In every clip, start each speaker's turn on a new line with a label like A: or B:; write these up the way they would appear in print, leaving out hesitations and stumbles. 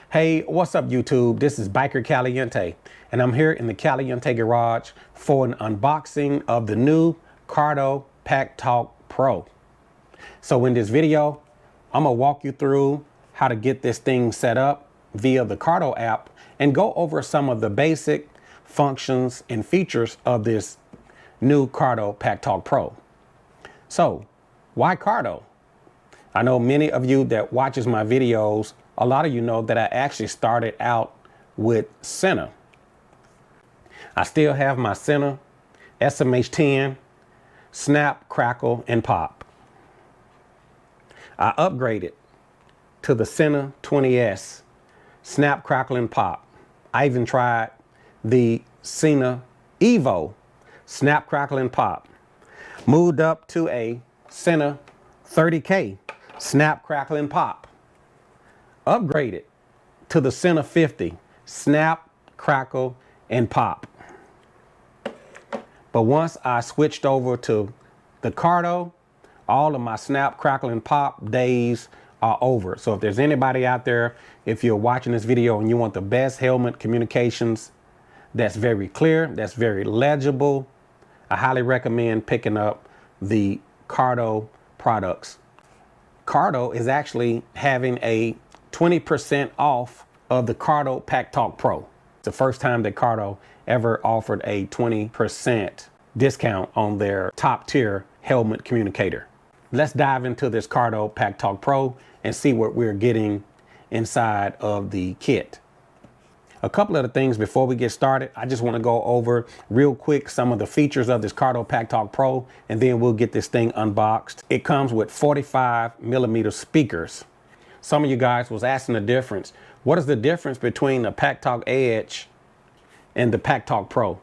A: Hey, what's up YouTube? This is Biker Caliente, and I'm here in the Caliente garage for an unboxing of the new Cardo Packtalk Pro. So in this video, I'm gonna walk you through how to get this thing set up via the Cardo app and go over some of the basic functions and features of this new Cardo Packtalk Pro. So, why Cardo? I know many of you that watches my videos, a lot of you know that I actually started out with Sena. I still have my Sena SMH10, Snap, Crackle, and Pop. I upgraded to the Sena 20S, Snap, Crackle, and Pop. I even tried the Sena Evo, Snap, Crackle, and Pop. Moved up to a Sena 30K, Snap, Crackle, and Pop. Upgraded to the Sena 50, Snap, Crackle, and Pop. But once I switched over to the Cardo, all of my Snap, Crackle, and Pop days are over. So if there's anybody out there, if you're watching this video and you want the best helmet communications that's very clear, that's very legible, I highly recommend picking up the Cardo products. Cardo is actually having a 20% off of the Cardo Packtalk Pro. It's the first time that Cardo ever offered a 20% discount on their top tier helmet communicator. Let's dive into this Cardo Packtalk Pro and see what we're getting inside of the kit. A couple of the things before we get started, I just want to go over real quick some of the features of this Cardo Packtalk Pro, and then we'll get this thing unboxed. It comes with 45mm speakers. Some of you guys was asking the difference. What is the difference between the Packtalk Edge and the Packtalk Pro?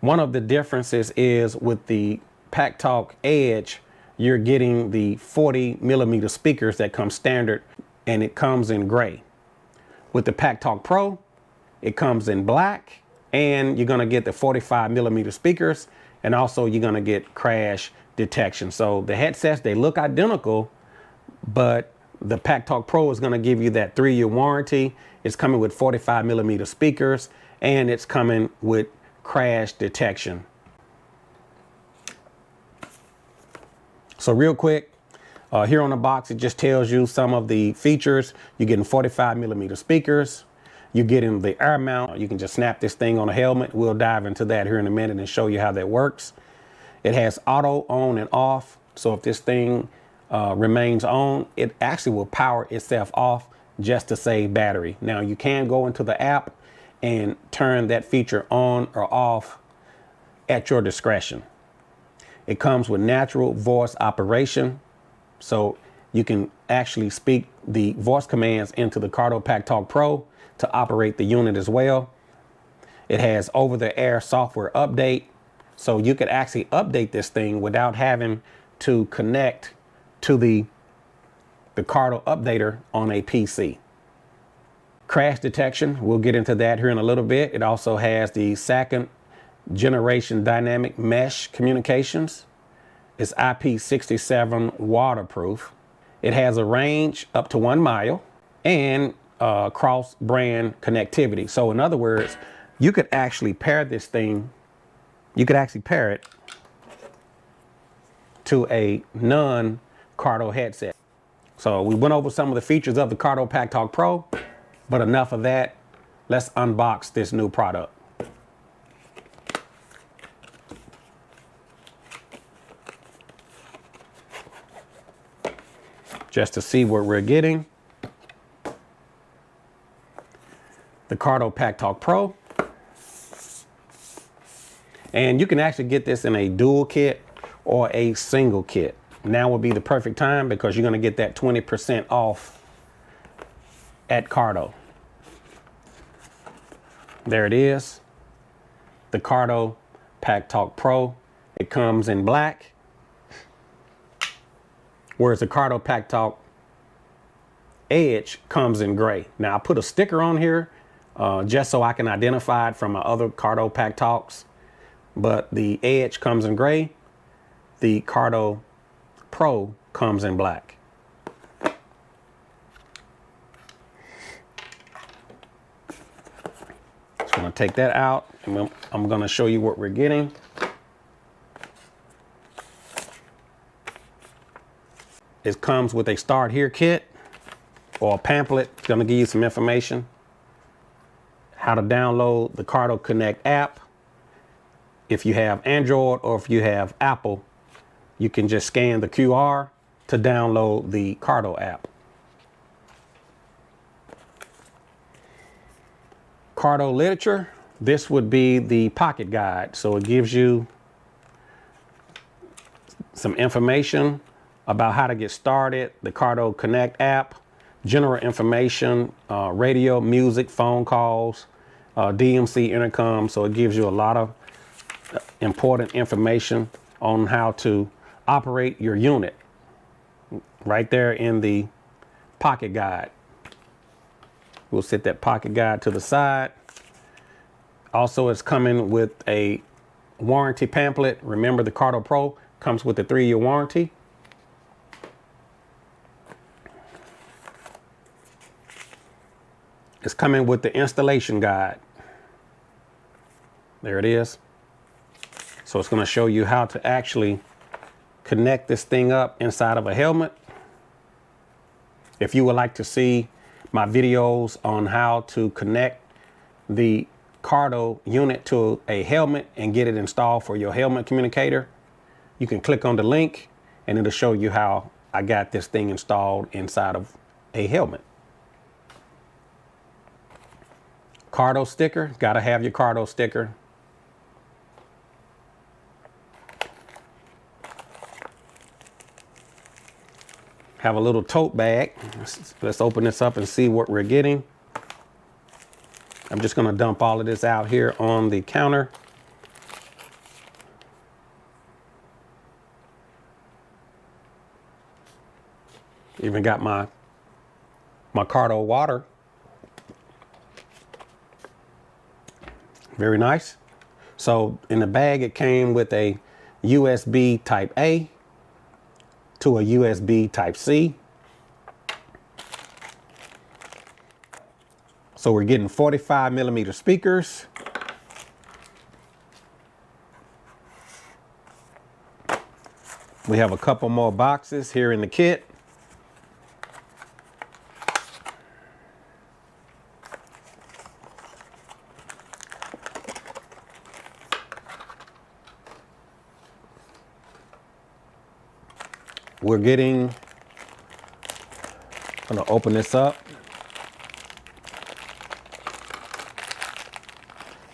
A: One of the differences is with the Packtalk Edge, you're getting the 40mm speakers that come standard, and it comes in gray. With the Packtalk Pro, it comes in black, and you're gonna get the 45mm speakers, and also you're gonna get crash detection. So the headsets, they look identical, but the Packtalk Pro is gonna give you that 3-year warranty. It's coming with 45mm speakers, and it's coming with crash detection. So real quick, here on the box, it just tells you some of the features. You're getting 45mm speakers. You're getting the air mount. You can just snap this thing on a helmet. We'll dive into that here in a minute and show you how that works. It has auto on and off. So if this thing remains on, it actually will power itself off just to save battery. Now you can go into the app and turn that feature on or off at your discretion. It comes with natural voice operation. So you can actually speak the voice commands into the Cardo Packtalk Pro to operate the unit as well. It has over-the-air software update. So you could actually update this thing without having to connect to the Cardo updater on a PC. Crash detection, we'll get into that here in a little bit. It also has the second generation dynamic mesh communications. It's IP67 waterproof. It has a range up to 1 mile and cross-brand connectivity. So in other words, you could actually pair this thing, you could actually pair it to a non-Cardo headset. So we went over some of the features of the Cardo Packtalk Pro, but enough of that. Let's unbox this new product. Just to see what we're getting. The Cardo Packtalk Pro. And you can actually get this in a dual kit or a single kit. Now would be the perfect time because you're gonna get that 20% off at Cardo. There it is. The Cardo Packtalk Pro. It comes in black. Whereas the Cardo Packtalk Edge comes in gray. Now I put a sticker on here just so I can identify it from my other Cardo Packtalks, but the Edge comes in gray. The Cardo Pro comes in black. gonna take that out, and I'm gonna show you what we're getting. It comes with a start here kit or a pamphlet. It's gonna give you some information. How to download the Cardo Connect app. If you have Android or if you have Apple, you can just scan the QR to download the Cardo app. Cardo literature, this would be the pocket guide. So it gives you some information about how to get started, the Cardo Connect app, general information, radio, music, phone calls, DMC intercom. So it gives you a lot of important information on how to operate your unit right there in the pocket guide. We'll set that pocket guide to the side. Also, it's coming with a warranty pamphlet. Remember, the Cardo Pro comes with a 3-year warranty. It's coming with the installation guide. There it is. So it's going to show you how to actually connect this thing up inside of a helmet. If you would like to see my videos on how to connect the Cardo unit to a helmet and get it installed for your helmet communicator, you can click on the link and it'll show you how I got this thing installed inside of a helmet. Cardo sticker, gotta have your Cardo sticker. Have a little tote bag. Let's open this up and see what we're getting. I'm just gonna dump all of this out here on the counter. Even got my Cardo water. Very nice. So in the bag, it came with a USB type A to a USB type C. So we're getting 45mm speakers. We have a couple more boxes here in the kit. We're getting, I'm gonna open this up.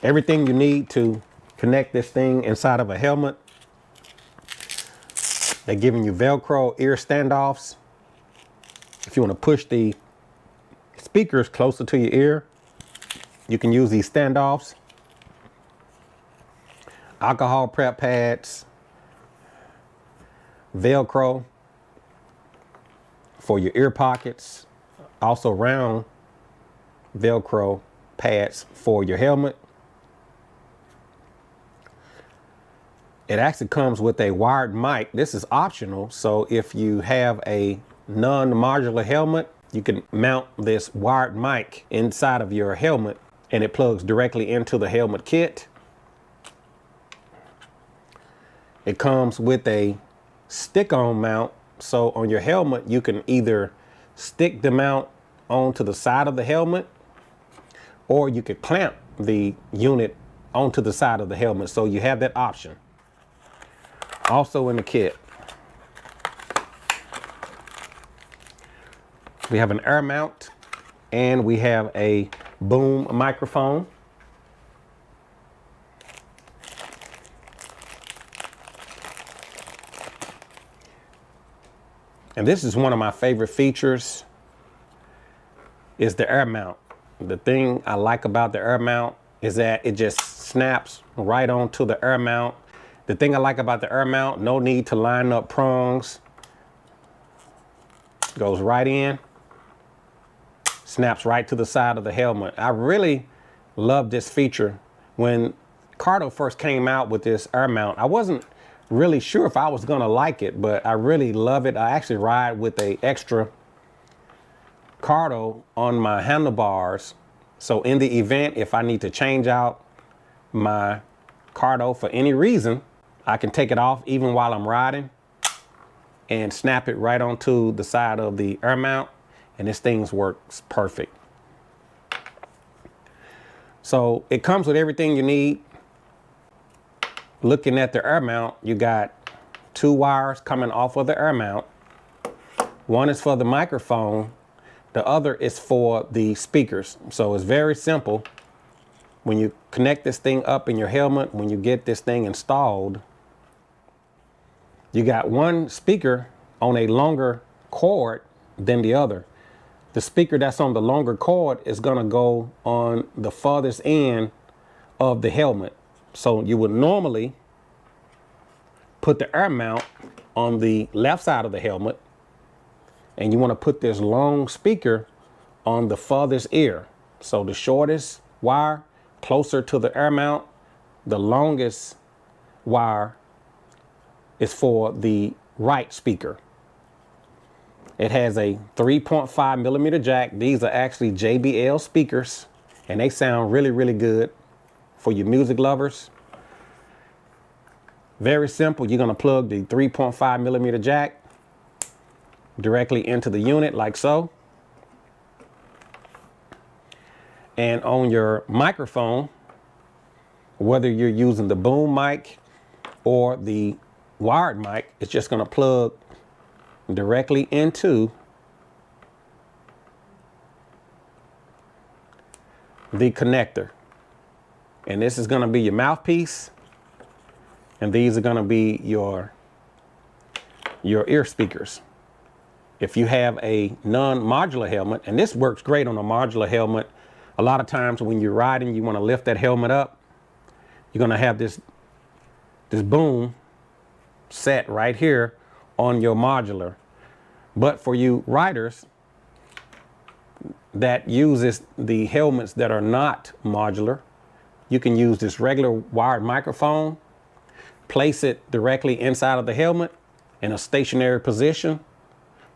A: Everything you need to connect this thing inside of a helmet. They're giving you Velcro ear standoffs. If you want to push the speakers closer to your ear, you can use these standoffs. Alcohol prep pads, Velcro for your ear pockets, also round Velcro pads for your helmet. It actually comes with a wired mic. This is optional, so if you have a non-modular helmet, you can mount this wired mic inside of your helmet and it plugs directly into the helmet kit. It comes with a stick-on mount, so on your helmet you can either stick the mount onto the side of the helmet or you could clamp the unit onto the side of the helmet, so you have that option. Also in the kit, we have an air mount and we have a boom microphone. And this is one of my favorite features, is the air mount. The thing I like about the air mount is that it just snaps right onto the air mount. The thing I like about the air mount, no need to line up prongs. Goes right in, snaps right to the side of the helmet. I really love this feature. When Cardo first came out with this air mount, I wasn't really sure if I was gonna like it, but I really love it. I actually ride with a extra Cardo on my handlebars So in the event, if I need to change out my Cardo for any reason, I can take it off even while I'm riding and snap it right onto the side of the air mount, and this thing works perfect. So it comes with everything you need. Looking at the air mount, you got 2 wires coming off of the air mount. One is for the microphone, the other is for the speakers. So it's very simple. When you connect this thing up in your helmet, when you get this thing installed, you got one speaker on a longer cord than the other. The speaker that's on the longer cord is gonna go on the farthest end of the helmet. So you would normally put the air mount on the left side of the helmet, and you wanna put this long speaker on the farthest ear. So the shortest wire closer to the air mount, the longest wire is for the right speaker. It has a 3.5 millimeter jack. These are actually JBL speakers, and they sound really, really good for your music lovers. Very simple. You're gonna plug the 3.5 millimeter jack directly into the unit like so. And on your microphone, whether you're using the boom mic or the wired mic, it's just gonna plug directly into the connector. And this is gonna be your mouthpiece, and these are gonna be your ear speakers. If you have a non-modular helmet, and this works great on a modular helmet, a lot of times when you're riding, you wanna lift that helmet up, you're gonna have this boom set right here on your modular. But for you riders that uses the helmets that are not modular, you can use this regular wired microphone, place it directly inside of the helmet in a stationary position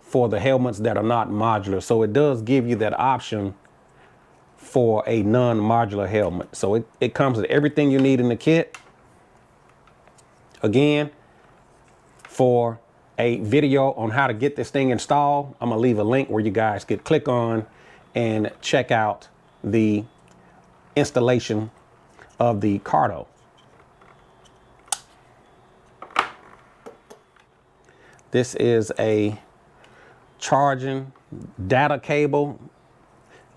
A: for the helmets that are not modular. So it does give you that option for a non-modular helmet. So it comes with everything you need in the kit. Again, for a video on how to get this thing installed, I'm gonna leave a link where you guys could click on and check out the installation of the Cardo. This is a charging data cable,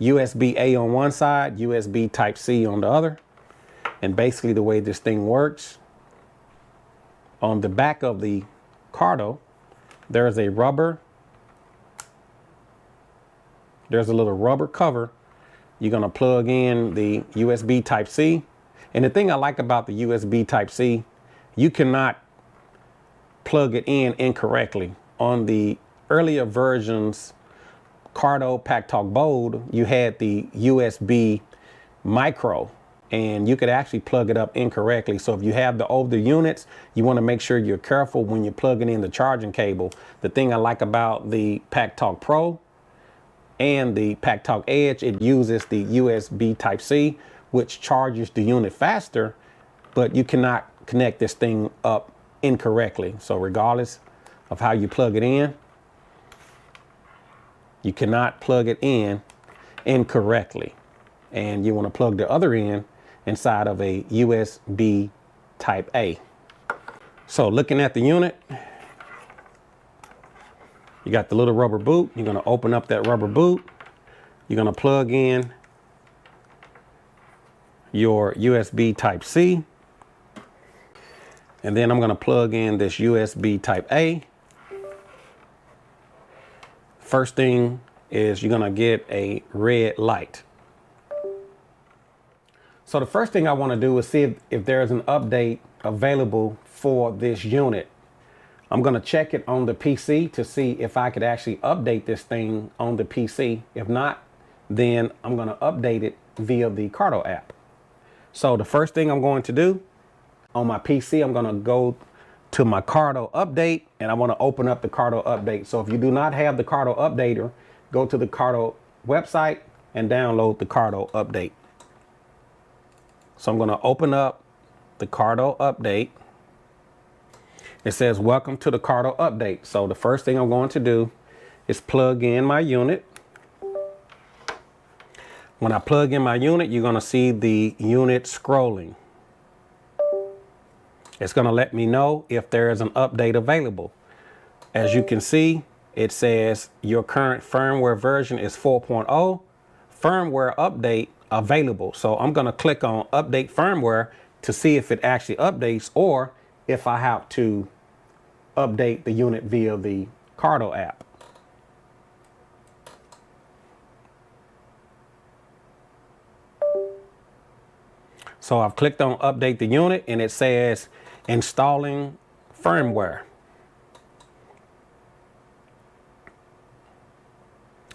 A: USB-A on one side, USB Type-C on the other. And basically the way this thing works, on the back of the Cardo, there's a little rubber cover. You're gonna plug in the USB Type-C. And the thing I like about the USB Type-C, you cannot plug it in incorrectly. On the earlier versions, Cardo Packtalk Bold, you had the USB micro, and you could actually plug it up incorrectly. So if you have the older units, you want to make sure you're careful when you're plugging in the charging cable. The thing I like about the Packtalk Pro and the Packtalk Edge, it uses the USB Type-C, which charges the unit faster, but you cannot connect this thing up incorrectly. So regardless of how you plug it in, you cannot plug it in incorrectly. And you want to plug the other end inside of a USB Type-A. So looking at the unit, you got the little rubber boot. You're going to open up that rubber boot. You're going to plug in your USB Type-C. And then I'm going to plug in this USB Type-A. First thing is you're going to get a red light. So the first thing I want to do is see if there's an update available for this unit. I'm going to check it on the PC to see if I could actually update this thing on the PC. If not, then I'm going to update it via the Cardo app. So the first thing I'm going to do on my PC, I'm going to go to my Cardo update, and I want to open up the Cardo update. So if you do not have the Cardo updater, go to the Cardo website and download the Cardo update. So I'm going to open up the Cardo update. It says, welcome to the Cardo update. So the first thing I'm going to do is plug in my unit. When I plug in my unit, you're going to see the unit scrolling. It's going to let me know if there is an update available. As you can see, it says your current firmware version is 4.0, firmware update available. So I'm going to click on update firmware to see if it actually updates or if I have to update the unit via the Cardo app. So I've clicked on update the unit and it says installing firmware.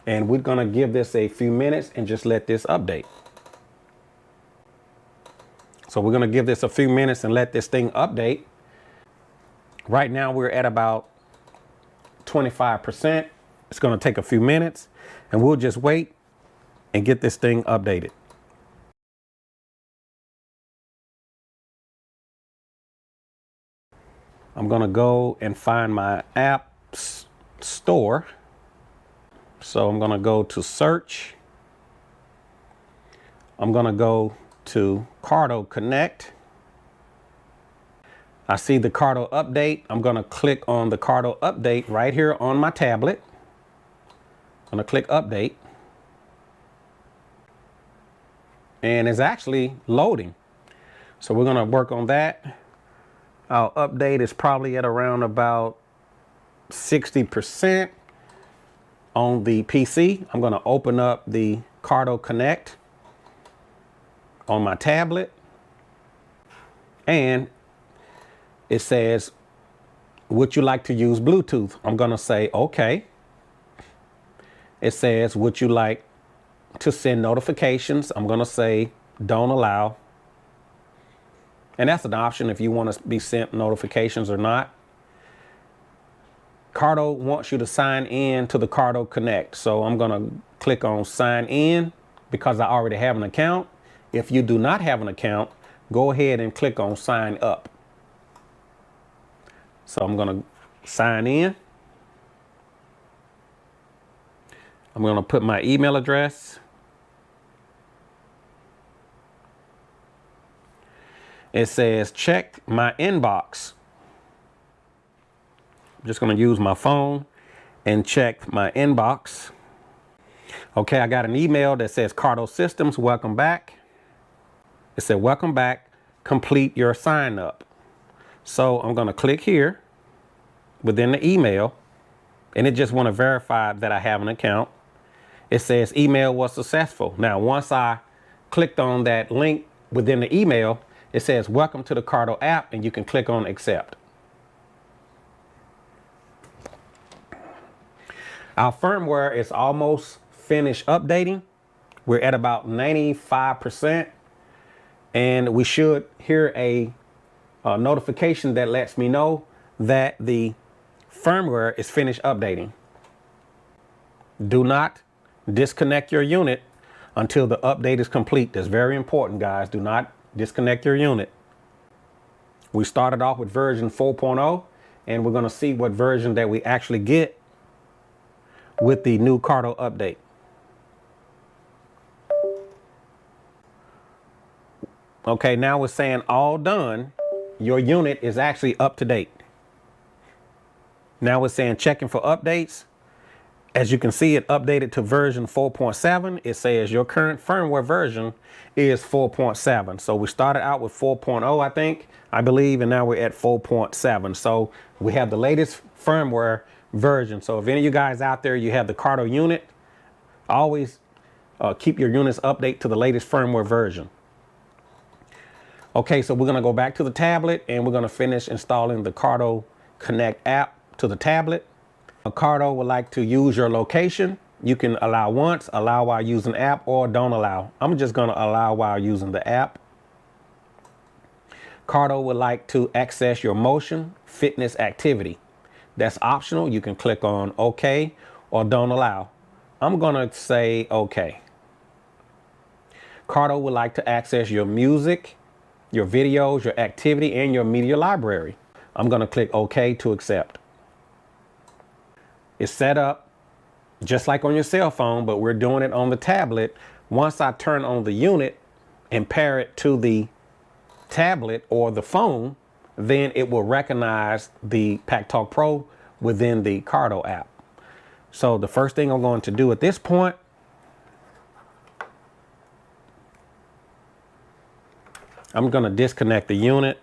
A: And we're going to give this a few minutes and just let this update. So we're going to give this a few minutes and let this thing update. Right now we're at about 25%. It's going to take a few minutes and we'll just wait and get this thing updated. I'm going to go and find my app store. So I'm going to go to search. I'm going to go to Cardo Connect. I see the Cardo update. I'm going to click on the Cardo update right here on my tablet. I'm going to click update. And it's actually loading. So we're going to work on that. Our update is probably at around about 60% on the PC. I'm going to open up the Cardo Connect on my tablet. And it says, would you like to use Bluetooth? I'm going to say, okay. It says, would you like to send notifications? I'm going to say, don't allow. And that's an option if you want to be sent notifications or not. Cardo wants you to sign in to the Cardo Connect. So I'm going to click on sign in because I already have an account. If you do not have an account, go ahead and click on sign up. So I'm going to sign in. I'm going to put my email address. It says check my inbox. I'm just going to use my phone and check my inbox. Okay, I got an email that says Cardo Systems, welcome back. It said welcome back, complete your sign up. So I'm going to click here within the email and it just want to verify that I have an account. It says email was successful. Now, once I clicked on that link within the email, it says welcome to the Cardo app and you can click on accept. Our firmware is almost finished updating. We're at about 95% and we should hear a notification that lets me know that the firmware is finished updating. Do not disconnect your unit until the update is complete. That's very important, guys. Do not disconnect your unit. We started off with version 4.0 and we're going to see what version that we actually get with the new Cardo update. Okay, now we're saying all done. Your unit is actually up to date. Now we're saying checking for updates. As you can see, it updated to version 4.7. It says your current firmware version is 4.7. So we started out with 4.0, I believe, and now we're at 4.7. So we have the latest firmware version. So if any of you guys out there, you have the Cardo unit, always keep your units update to the latest firmware version. Okay, so we're going to go back to the tablet and we're going to finish installing the Cardo Connect app to the tablet. Cardo would like to use your location. You can allow once, allow while using the app, or don't allow. I'm just going to allow while using the app. Cardo would like to access your motion fitness activity. That's optional. You can click on OK or don't allow. I'm going to say OK. Cardo would like to access your music, your videos, your activity, and your media library. I'm going to click OK to accept. It's set up just like on your cell phone, but we're doing it on the tablet. Once I turn on the unit and pair it to the tablet or the phone, then it will recognize the Packtalk Pro within the Cardo app. So the first thing I'm going to do at this point, I'm going to disconnect the unit.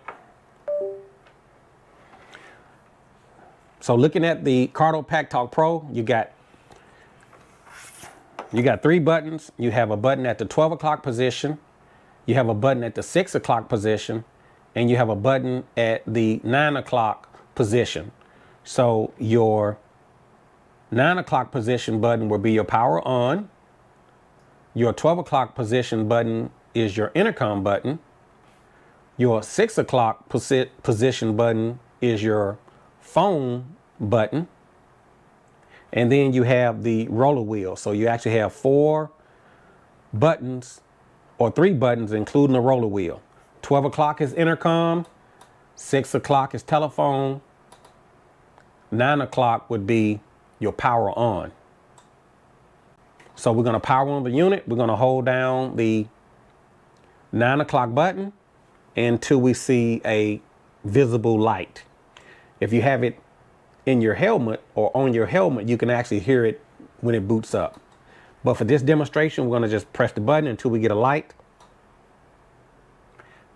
A: So looking at the Cardo Packtalk Pro, you got 3 buttons. You have a button at the 12 o'clock position. You have a button at the 6 o'clock position, and you have a button at the 9 o'clock position. So your 9 o'clock position button will be your power on. Your 12 o'clock position button is your intercom button. Your 6 o'clock position button is your phone button. And then you have the roller wheel. So you actually have 4 buttons, or 3 buttons, including the roller wheel. 12 o'clock is intercom. 6 o'clock is telephone. 9 o'clock would be your power on. So we're going to power on the unit. We're going to hold down the 9 o'clock button until we see a visible light. If you have it in your helmet or on your helmet, you can actually hear it when it boots up. But for this demonstration, we're going to just press the button until we get a light.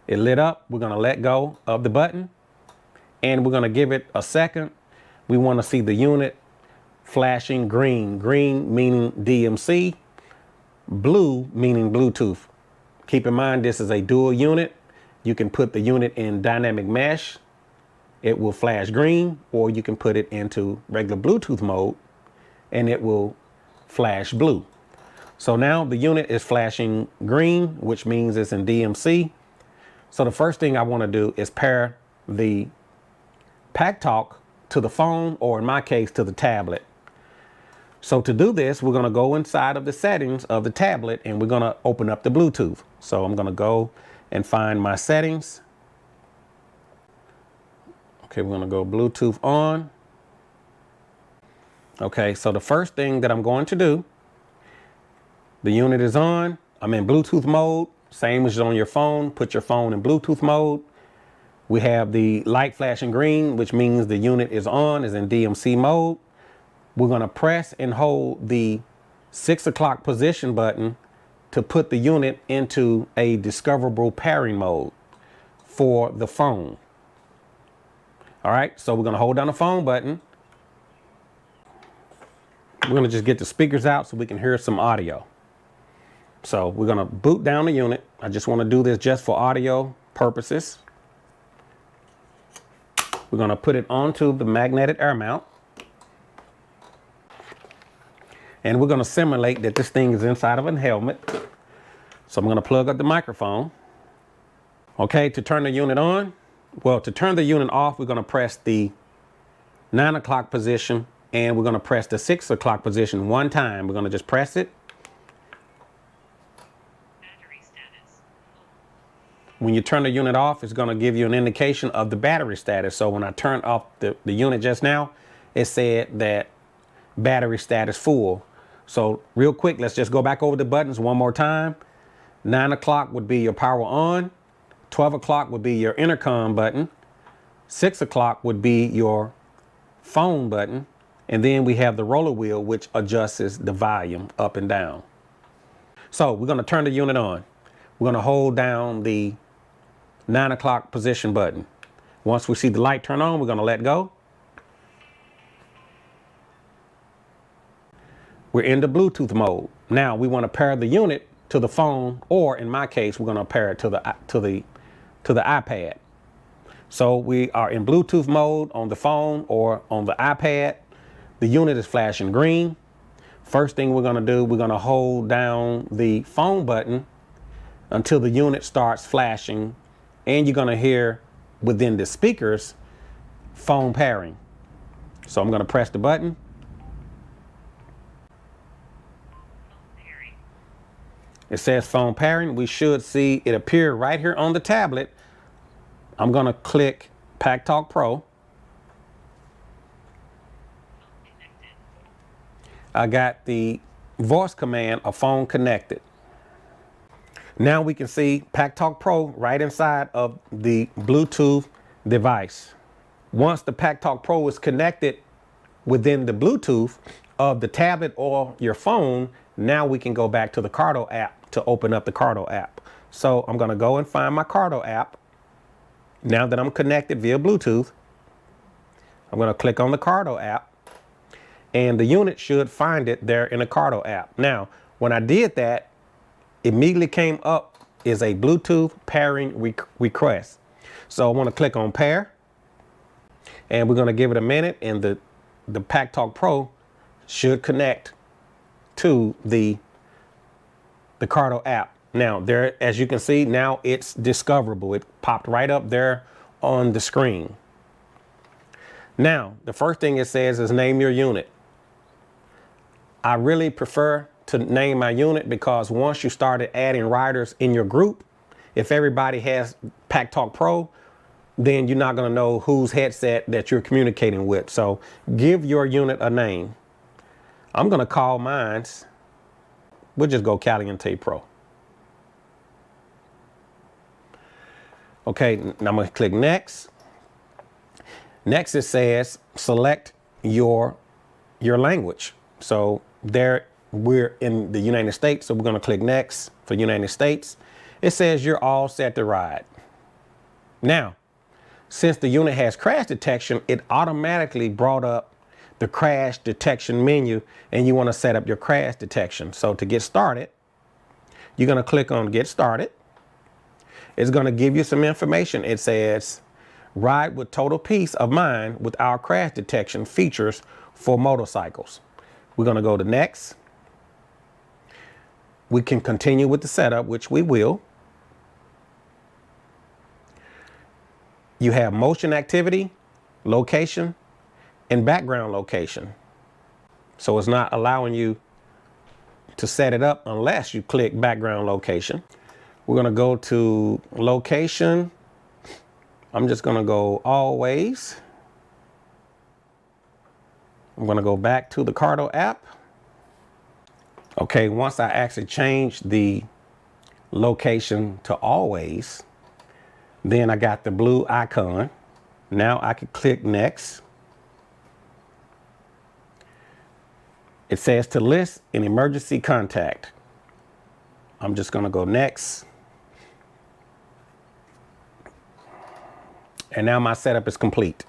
A: It lit up. We're going to let go of the button and we're going to give it a second. We want to see the unit flashing green. Green meaning DMC, blue meaning Bluetooth. Keep in mind, this is a dual unit. You can put the unit in dynamic mesh. It will flash green, or you can put it into regular Bluetooth mode and it will flash blue. So now the unit is flashing green, which means it's in DMC. So the first thing I want to do is pair the Packtalk to the phone, or in my case, to the tablet. So to do this, we're going to go inside of the settings of the tablet and we're going to open up the Bluetooth. So I'm going to go and find my settings. Okay, we're going to go Bluetooth on. Okay, so the first thing that I'm going to do, the unit is on. I'm in Bluetooth mode, same as on your phone. Put your phone in Bluetooth mode. We have the light flashing green, which means the unit is on, is in DMC mode. We're going to press and hold the 6 o'clock position button to put the unit into a discoverable pairing mode for the phone. All right, so we're going to hold down the phone button. We're going to just get the speakers out so we can hear some audio. So we're going to boot down the unit. I just want to do this just for audio purposes. We're going to put it onto the magnetic air mount. And we're going to simulate that this thing is inside of a helmet. So I'm going to plug up the microphone. Okay, to turn the unit on, well, to turn the unit off, we're going to press the 9 o'clock position and we're going to press the 6 o'clock position one time. We're going to just press it.
B: Battery status.
A: When you turn the unit off, it's going to give you an indication of the battery status. So when I turned off the unit just now, it said that battery status full. So real quick, let's just go back over the buttons one more time. 9 o'clock would be your power on. 12 o'clock would be your intercom button. 6 o'clock would be your phone button. And then we have the roller wheel, which adjusts the volume up and down. So we're going to turn the unit on. We're going to hold down the 9 o'clock position button. Once we see the light turn on, we're going to let go. We're in the Bluetooth mode. Now we want to pair the unit to the phone, or in my case, we're going to pair it to the iPad. So we are in Bluetooth mode on the phone or on the iPad. The unit is flashing green. First thing we're going to do, we're going to hold down the phone button until the unit starts flashing, and you're going to hear within the speakers phone pairing. So I'm going to press the button. It says phone pairing. We should see it appear right here on the tablet. I'm going to click Packtalk Pro. I got the voice command, a phone connected. Now we can see Packtalk Pro right inside of the Bluetooth device. Once the Packtalk Pro is connected within the Bluetooth of the tablet or your phone, now we can go back to the Cardo app to open up the Cardo app. So I'm going to go and find my Cardo app. Now that I'm connected via Bluetooth, I'm going to click on the Cardo app, and the unit should find it there in the Cardo app. Now, when I did that, immediately came up is a Bluetooth pairing request. So I want to click on pair, and we're going to give it a minute, and the Packtalk Pro should connect to the Cardo app. Now there, as you can see, now it's discoverable. It popped right up there on the screen. Now, the first thing it says is name your unit. I really prefer to name my unit because once you started adding riders in your group, if everybody has Packtalk Pro, then you're not going to know whose headset that you're communicating with. So give your unit a name. I'm going to call mine. We'll just go Caliente Pro. Okay, now I'm going to click next. Next it says select your language. So there we're in the United States, so we're going to click next for United States. It says you're all set to ride. Now, since the unit has crash detection, it automatically brought up the crash detection menu, and you want to set up your crash detection. So to get started, you're going to click on get started. It's going to give you some information. It says ride with total peace of mind with our crash detection features for motorcycles. We're going to go to next. We can continue with the setup, which we will. You have motion activity, location, and background location. So it's not allowing you to set it up unless you click background location. We're going to go to location. I'm just going to go always. I'm going to go back to the Cardo app. Okay, once I actually change the location to always, then I got the blue icon. Now I can click next. It says to list an emergency contact. I'm just going to go next. And now my setup is complete.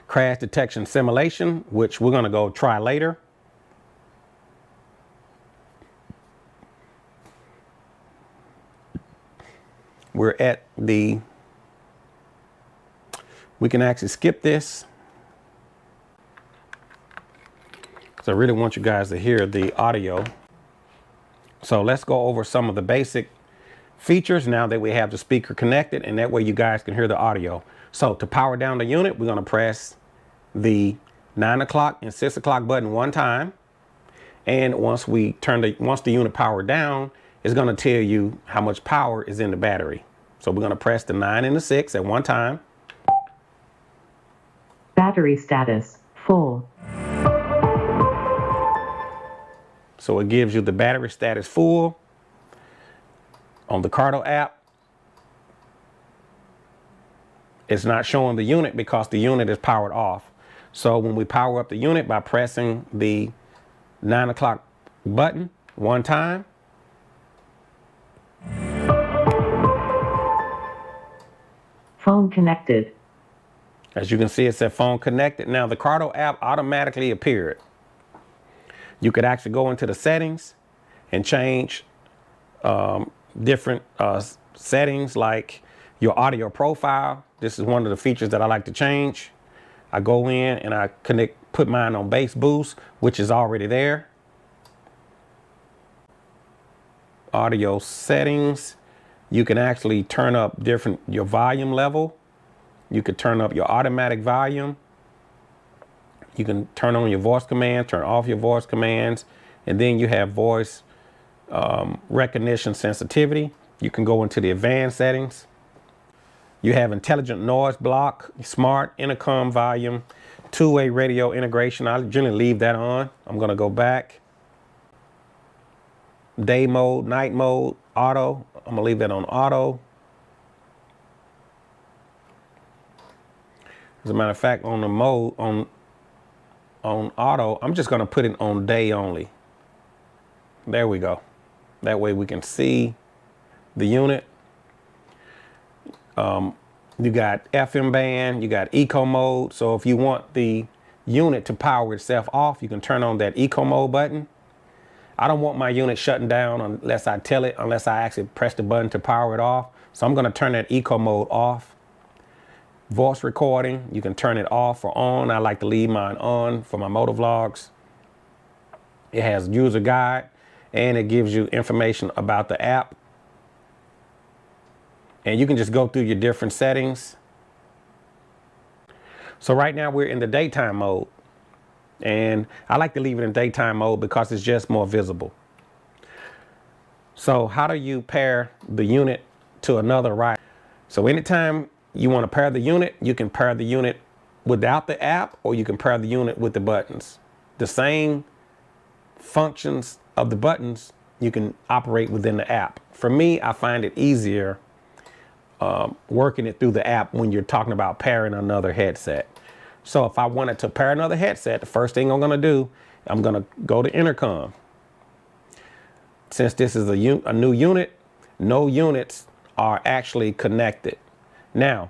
A: Crash detection simulation, which we're going to go try later. We're at the, we can actually skip this. So I really want you guys to hear the audio. So let's go over some of the basic features now that we have the speaker connected, and that way you guys can hear the audio. So to power down the unit, we're going to press the 9 o'clock and 6 o'clock button one time. And once the unit powered down, it's going to tell you how much power is in the battery. So we're going to press the 9 and the 6 at one time.
B: Battery status full.
A: So it gives you the battery status full on the Cardo app. It's not showing the unit because the unit is powered off. So when we power up the unit by pressing the 9 o'clock button one time,
B: phone connected.
A: as you can see, it said phone connected. Now the Cardo app automatically appeared. You could actually go into the settings and change different settings like your audio profile. This is one of the features that I like to change. I go in and I put mine on bass boost, which is already there. Audio settings. You can actually turn up your volume level. You could turn up your automatic volume. You can turn on your voice command, turn off your voice commands, and then you have voice recognition sensitivity. You can go into the advanced settings. You have intelligent noise block, smart intercom volume, two-way radio integration. I generally leave that on. I'm going to go back. Day mode, night mode, auto. I'm going to leave that on auto. As a matter of fact, on the mode, on auto, I'm just going to put it on day only. There we go. That way we can see the unit. You got FM band, you got eco mode. So if you want the unit to power itself off, you can turn on that eco mode button. I don't want my unit shutting down unless I tell it, unless I actually press the button to power it off. So I'm going to turn that eco mode off. Voice recording, you can turn it off or on. I like to leave mine on for my motor vlogs. It has user guide and it gives you information about the app. And you can just go through your different settings. So right now we're in the daytime mode. And I like to leave it in daytime mode because it's just more visible. So how do you pair the unit to another rider? So anytime you want to pair the unit, you can pair the unit without the app or you can pair the unit with the buttons. The same functions of the buttons you can operate within the app. For me, I find it easier working it through the app when you're talking about pairing another headset. So if I wanted to pair another headset, the first thing I'm going to do, I'm going to go to intercom. Since this is a new unit, no units are actually connected. Now,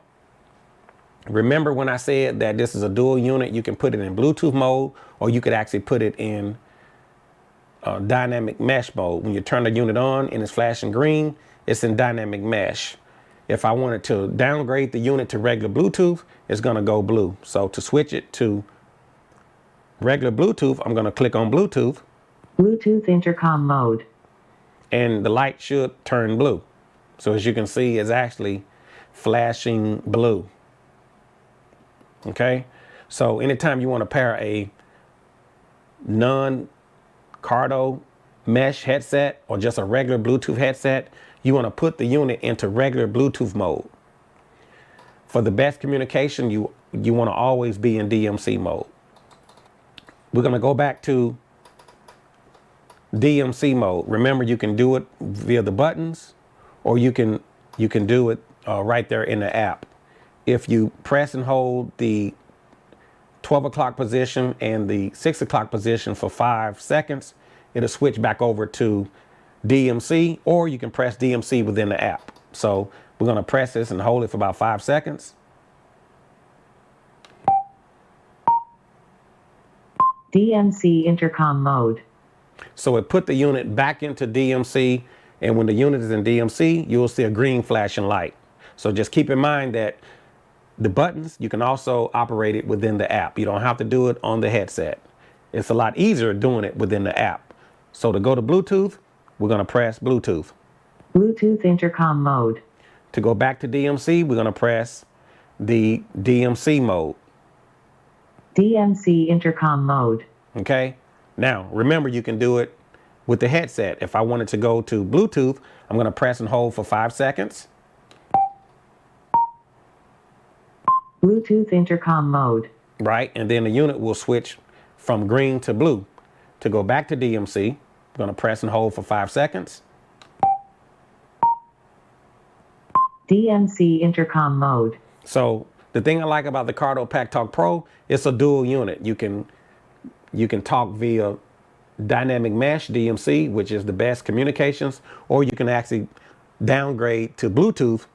A: remember when I said that this is a dual unit, you can put it in Bluetooth mode or you could actually put it in dynamic mesh mode. When you turn the unit on and it's flashing green, it's in dynamic mesh. If I wanted to downgrade the unit to regular Bluetooth, it's going to go blue. So to switch it to regular Bluetooth, I'm going to click on Bluetooth.
B: Bluetooth intercom mode.
A: And the light should turn blue. So as you can see, it's actually flashing blue. Okay. So anytime you want to pair a non-Cardo mesh headset or just a regular Bluetooth headset, you want to put the unit into regular Bluetooth mode. For the best communication, you want to always be in DMC mode. We're going to go back to DMC mode. Remember, you can do it via the buttons or you can do it right there in the app. If you press and hold the 12 o'clock position and the 6 o'clock position for 5 seconds, it'll switch back over to DMC, or you can press DMC within the app. So we're going to press this and hold it for about 5 seconds.
B: DMC intercom mode.
A: So it put the unit back into DMC, and when the unit is in DMC, you will see a green flashing light. So just keep in mind that the buttons, you can also operate it within the app. You don't have to do it on the headset. It's a lot easier doing it within the app. So to go to Bluetooth, we're going to press Bluetooth.
B: Bluetooth intercom mode.
A: To go back to DMC, we're going to press the DMC mode.
B: DMC intercom mode.
A: Okay. Now, remember, you can do it with the headset. If I wanted to go to Bluetooth, I'm going to press and hold for 5 seconds.
B: Bluetooth intercom mode.
A: Right. And then the unit will switch from green to blue. To go back to DMC, I'm going to press and hold for 5 seconds.
B: DMC intercom mode.
A: So the thing I like about the Cardo Packtalk Pro, it's a dual unit. You can talk via dynamic mesh DMC, which is the best communications, or you can actually downgrade to Bluetooth.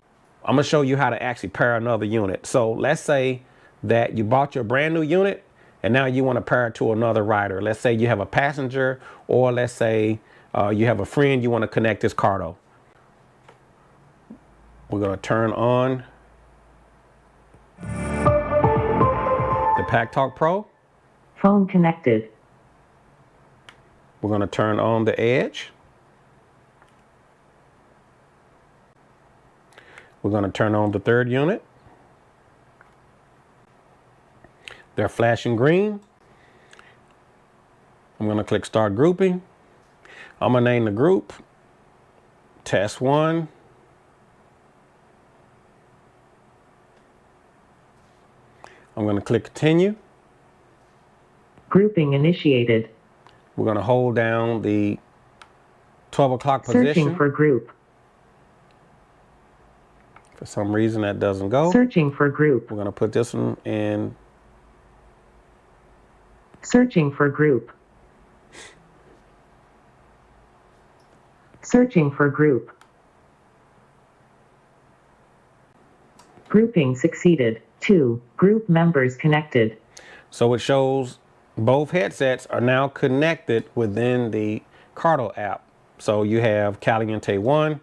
A: I'm going to show you how to actually pair another unit. So let's say that you bought your brand new unit and now you want to pair it to another rider. Let's say you have a passenger, or let's say you have a friend you want to connect this Cardo. We're going to turn on the Packtalk Pro.
B: Phone connected.
A: We're going to turn on the Edge. We're going to turn on the third unit. They're flashing green. I'm going to click Start Grouping. I'm gonna name the group Test 1. I'm gonna click Continue.
B: Grouping initiated.
A: We're gonna hold down the 12 o'clock
B: Searching
A: position.
B: for group.
A: For some reason that doesn't go.
B: Searching for group.
A: We're gonna put this one in.
B: Searching for group. Searching for group. Grouping succeeded. 2 group members connected.
A: So it shows both headsets are now connected within the Cardo app. So you have Caliente 1,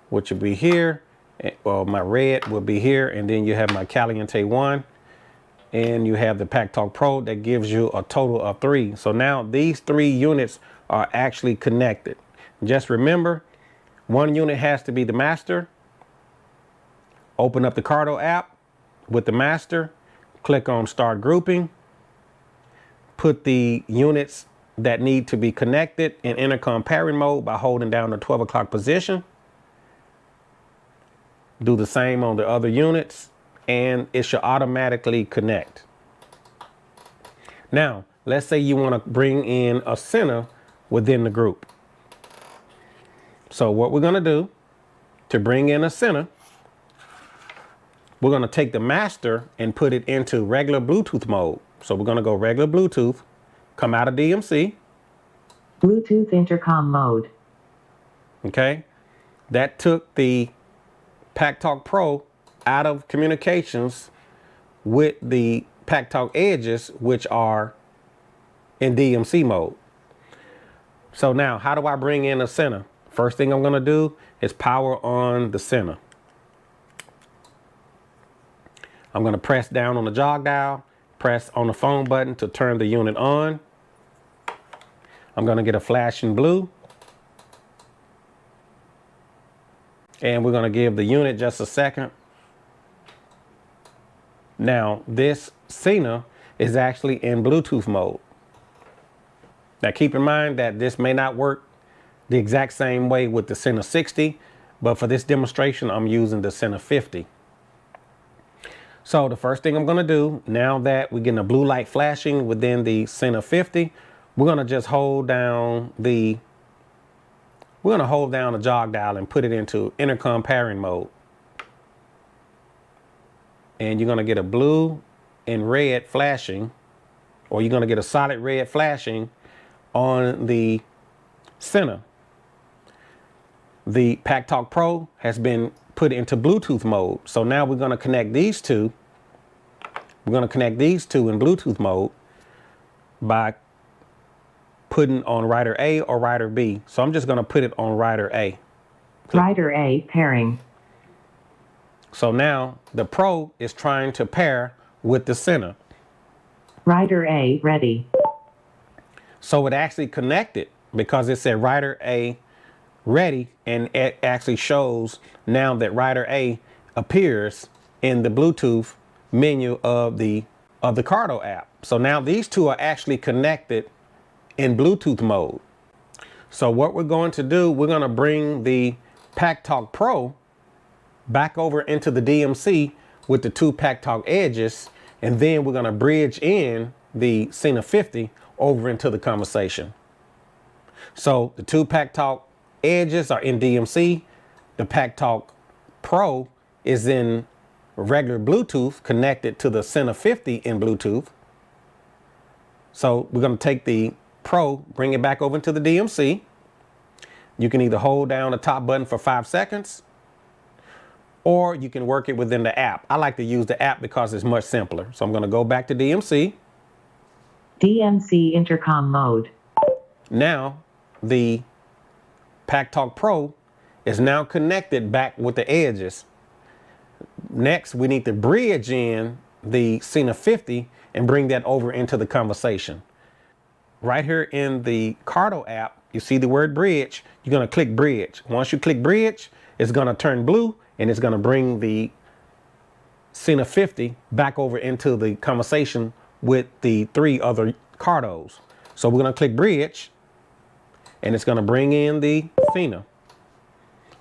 A: which will be here. Well, my red will be here. And then you have my Caliente 1. And you have the Packtalk Pro that gives you a total of 3. So now these 3 units are actually connected. Just remember, one unit has to be the master. Open up the Cardo app with the master, click on Start Grouping, put the units that need to be connected in intercom pairing mode by holding down the 12 o'clock position. Do the same on the other units, and it should automatically connect. Now, let's say you want to bring in a center within the group. So what we're going to do to bring in a center, we're going to take the master and put it into regular Bluetooth mode. So we're going to go regular Bluetooth, come out of DMC.
B: Bluetooth intercom mode.
A: Okay. That took the Packtalk Pro out of communications with the Packtalk Edges, which are in DMC mode. So now, how do I bring in a center? First thing I'm going to do is power on the center. I'm going to press down on the jog dial, press on the phone button to turn the unit on. I'm going to get a flashing blue. And we're going to give the unit just a second. Now, this Cena is actually in Bluetooth mode. Now, keep in mind that this may not work the exact same way with the Cena 60, but for this demonstration, I'm using the Cena 50. So the first thing I'm going to do, now that we're getting a blue light flashing within the Cena 50, we're going to just hold down the jog dial and put it into intercom pairing mode. And you're going to get a blue and red flashing, or you're going to get a solid red flashing on the center. The Packtalk Pro has been put into Bluetooth mode. So now we're going to connect these two. We're going to connect these two in Bluetooth mode by putting on rider A or rider B. So I'm just going to put it on rider A. Click.
B: Rider A pairing.
A: So now the Pro is trying to pair with the center.
B: Rider A ready.
A: So it actually connected because it said rider A ready, and it actually shows now that rider A appears in the Bluetooth menu of the Cardo app. So now these two are actually connected in Bluetooth mode. So what we're going to do, we're going to bring the Packtalk Pro back over into the DMC with the two Packtalk Edges, and then we're going to bridge in the Cena 50 over into the conversation. So the two Packtalk Edges are in DMC. The Packtalk Pro is in regular Bluetooth connected to the Cena 50 in Bluetooth. So we're going to take the Pro, bring it back over into the DMC. You can either hold down the top button for 5 seconds, or you can work it within the app. I like to use the app because it's much simpler. So I'm going to go back to DMC.
B: DMC intercom mode.
A: Now the Packtalk Pro is now connected back with the edges. Next, we need to bridge in the Cena 50 and bring that over into the conversation. Right here in the Cardo app, you see the word bridge. You're going to click bridge. Once you click bridge, it's going to turn blue and it's going to bring the Cena 50 back over into the conversation with the 3 other Cardos. So we're going to click bridge. and it's going to bring in the Cena.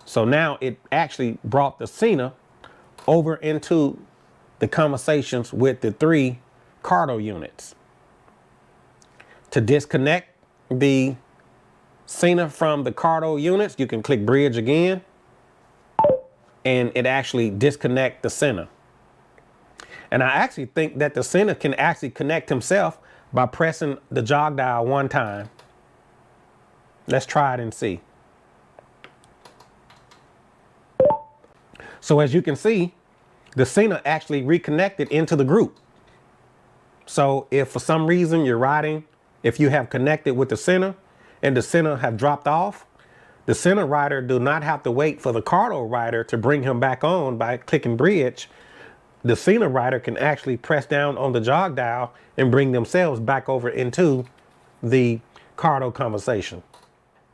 A: So now it actually brought the Cena over into the conversations with the 3 Cardo units. To disconnect the Cena from the Cardo units, you can click bridge again, and it actually disconnect the Cena. And I actually think that the Cena can actually connect himself by pressing the jog dial 1 time. Let's try it and see. So as you can see, the Cena actually reconnected into the group. So if for some reason you're riding, if you have connected with the Cena and the Cena have dropped off, the Cena rider do not have to wait for the Cardo rider to bring him back on by clicking bridge. The Cena rider can actually press down on the jog dial and bring themselves back over into the Cardo conversation.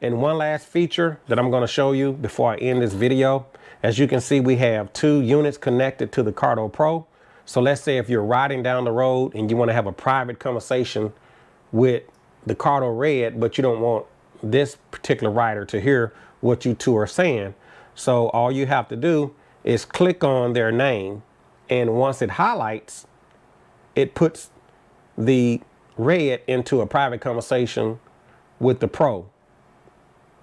A: And one last feature that I'm going to show you before I end this video. As you can see, we have 2 units connected to the Cardo Pro. So let's say if you're riding down the road and you want to have a private conversation with the Cardo Red, but you don't want this particular rider to hear what you 2 are saying. So all you have to do is click on their name, and once it highlights, it puts the Red into a private conversation with the Pro.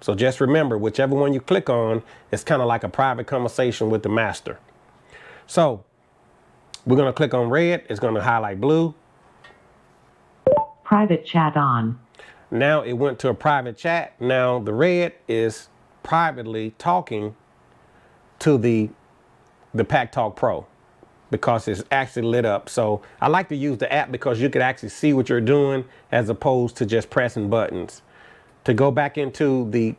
A: So just remember, whichever one you click on, it's kind of like a private conversation with the master. So we're going to click on red. It's going to highlight blue.
B: Private chat on.
A: Now it went to a private chat. Now the red is privately talking to the Packtalk Pro because it's actually lit up. So I like to use the app because you could actually see what you're doing as opposed to just pressing buttons. To go back into the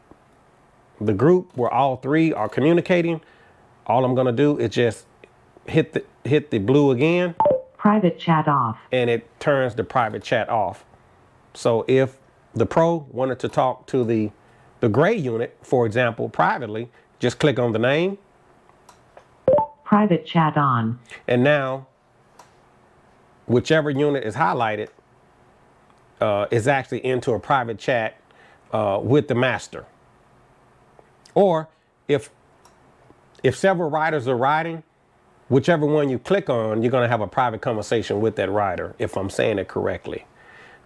A: group where all 3 are communicating, all I'm going to do is just hit the blue again.
B: Private chat off.
A: And it turns the private chat off. So if the Pro wanted to talk to the gray unit, for example, privately, just click on the name.
B: Private chat on.
A: And now, whichever unit is highlighted is actually into a private chat with the master. Or if several riders are riding, whichever one you click on, you're going to have a private conversation with that rider, if I'm saying it correctly.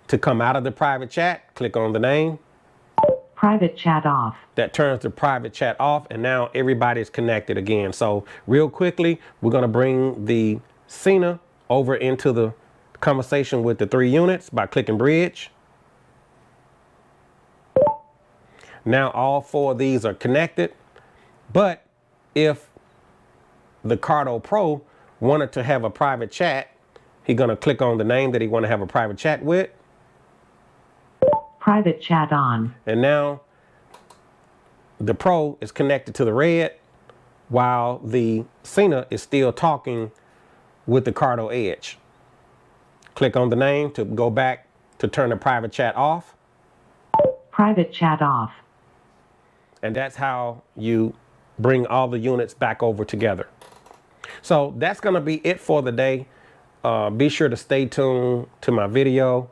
A: To come out of the private chat, click on the name.
B: Private chat off.
A: That turns the private chat off, and now everybody's connected again. So real quickly, we're going to bring the Cena over into the conversation with the 3 units by clicking bridge. Now all 4 of these are connected, but if the Cardo Pro wanted to have a private chat, he's going to click on the name that he want to have a private chat with.
B: Private chat on.
A: And now the Pro is connected to the red while the Cena is still talking with the Cardo Edge. Click on the name to go back to turn the private chat off.
B: Private chat off.
A: And that's how you bring all the units back over together. So that's going to be it for the day. Be sure to stay tuned to my video.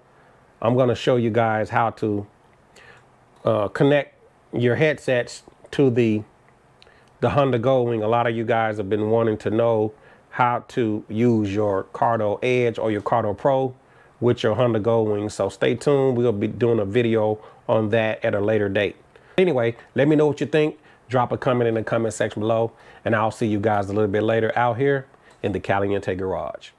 A: I'm going to show you guys how to connect your headsets to the Honda Goldwing. A lot of you guys have been wanting to know how to use your Cardo Edge or your Cardo Pro with your Honda Goldwing. So stay tuned. We'll be doing a video on that at a later date. Anyway, let me know what you think. Drop a comment in the comment section below, and I'll see you guys a little bit later out here in the Caliente Garage.